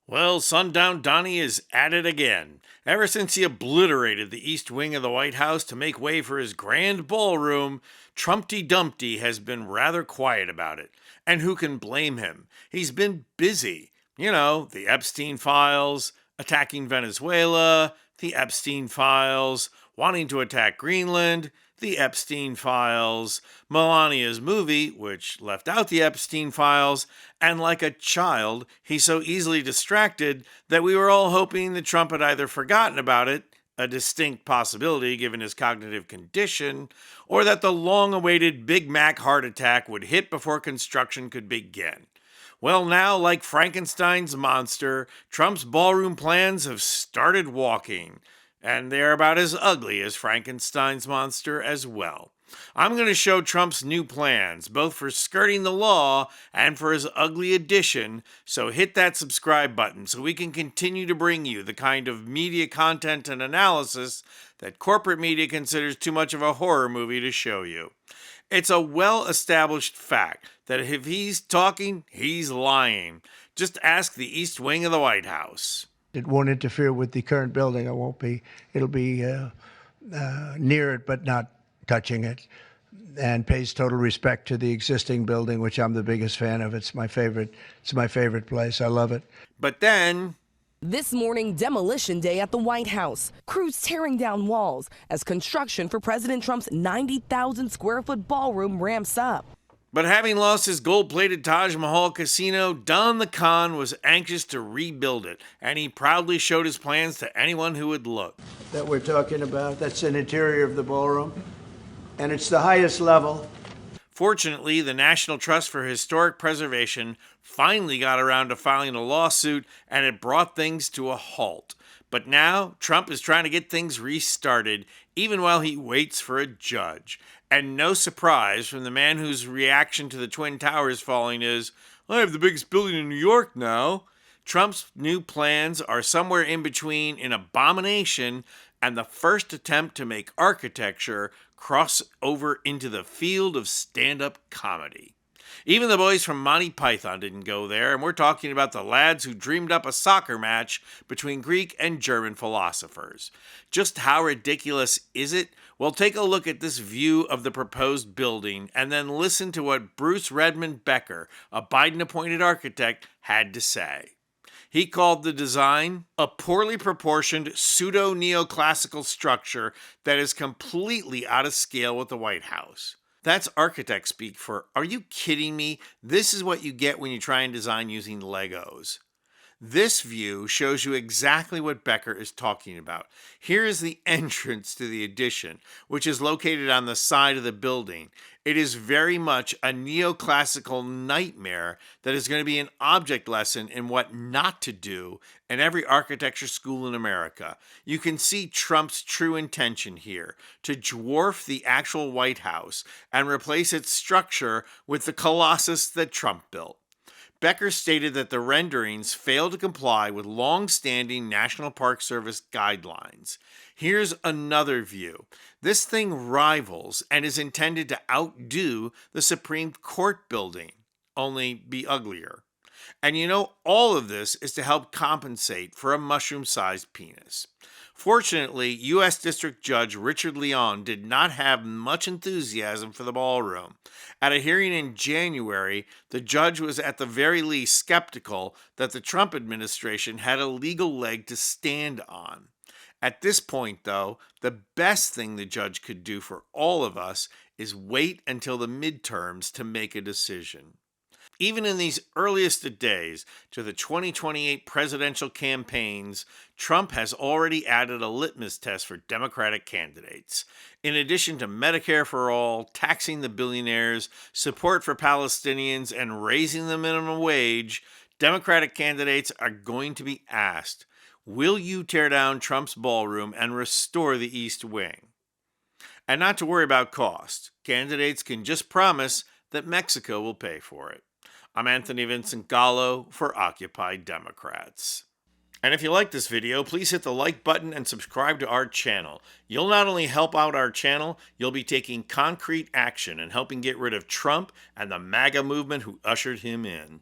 Well, Sundown Donnie is at it again. Ever since he obliterated the east wing of the White House to make way for his grand ballroom, Trumpty Dumpty has been rather quiet about it. And who can blame him? He's been busy. You know, the Epstein files, attacking Venezuela, the Epstein files, wanting to attack Greenland, the Epstein files, Melania's movie, which left out the Epstein files, and like a child, he's so easily distracted that we were all hoping that Trump had either forgotten about it, a distinct possibility given his cognitive condition, or that the long awaited Big Mac heart attack would hit before construction could begin. Well, now, like Frankenstein's monster, Trump's ballroom plans have started walking. And they're about as ugly as Frankenstein's monster as well. I'm going to show Trump's new plans, both for skirting the law and for his ugly addition, so hit that subscribe button so we can continue to bring you the kind of media content and analysis that corporate media considers too much of a horror movie to show you. It's a well-established fact that if he's talking, he's lying. Just ask the East Wing of the White House. It won't interfere with the current building. It'll be near it, but not touching it, and pays total respect to the existing building, which I'm the biggest fan of. It's my favorite place. I love it. But then, this morning, demolition day at the White House. Crews tearing down walls as construction for President Trump's 90,000 square foot ballroom ramps up. But having lost his gold-plated Taj Mahal casino, Don the Khan was anxious to rebuild it, and he proudly showed his plans to anyone who would look. That we're talking about, that's an interior of the ballroom, and it's the highest level. Fortunately, the National Trust for Historic Preservation finally got around to filing a lawsuit, and it brought things to a halt. But now, Trump is trying to get things restarted, even while he waits for a judge. And no surprise from the man whose reaction to the Twin Towers falling is, I have the biggest building in New York now. Trump's new plans are somewhere in between an abomination and the first attempt to make architecture cross over into the field of stand-up comedy. Even the boys from Monty Python didn't go there, and we're talking about the lads who dreamed up a soccer match between Greek and German philosophers. Just how ridiculous is it? Well, take a look at this view of the proposed building, and then listen to what Bruce Redmond Becker, a Biden-appointed architect, had to say. He called the design a poorly proportioned pseudo-neoclassical structure that is completely out of scale with the White House. That's architect speak for, are you kidding me? This is what you get when you try and design using Legos. This view shows you exactly what Becker is talking about. Here is the entrance to the addition, which is located on the side of the building. It is very much a neoclassical nightmare that is going to be an object lesson in what not to do in every architecture school in America. You can see Trump's true intention here, to dwarf the actual White House and replace its structure with the colossus that Trump built. Becker stated that the renderings fail to comply with long-standing National Park Service guidelines. Here's another view. This thing rivals and is intended to outdo the Supreme Court building, only be uglier. And you know, all of this is to help compensate for a mushroom-sized penis. Fortunately, U.S. District Judge Richard Leon did not have much enthusiasm for the ballroom. At a hearing in January, the judge was at the very least skeptical that the Trump administration had a legal leg to stand on. At this point, though, the best thing the judge could do for all of us is wait until the midterms to make a decision. Even in these earliest of days to the 2028 presidential campaigns, Trump has already added a litmus test for Democratic candidates. In addition to Medicare for all, taxing the billionaires, support for Palestinians, and raising the minimum wage, Democratic candidates are going to be asked, will you tear down Trump's ballroom and restore the East Wing? And not to worry about cost. Candidates can just promise that Mexico will pay for it. I'm Anthony Vincent Gallo for Occupy Democrats. And if you like this video, please hit the like button and subscribe to our channel. You'll not only help out our channel, you'll be taking concrete action and helping get rid of Trump and the MAGA movement who ushered him in.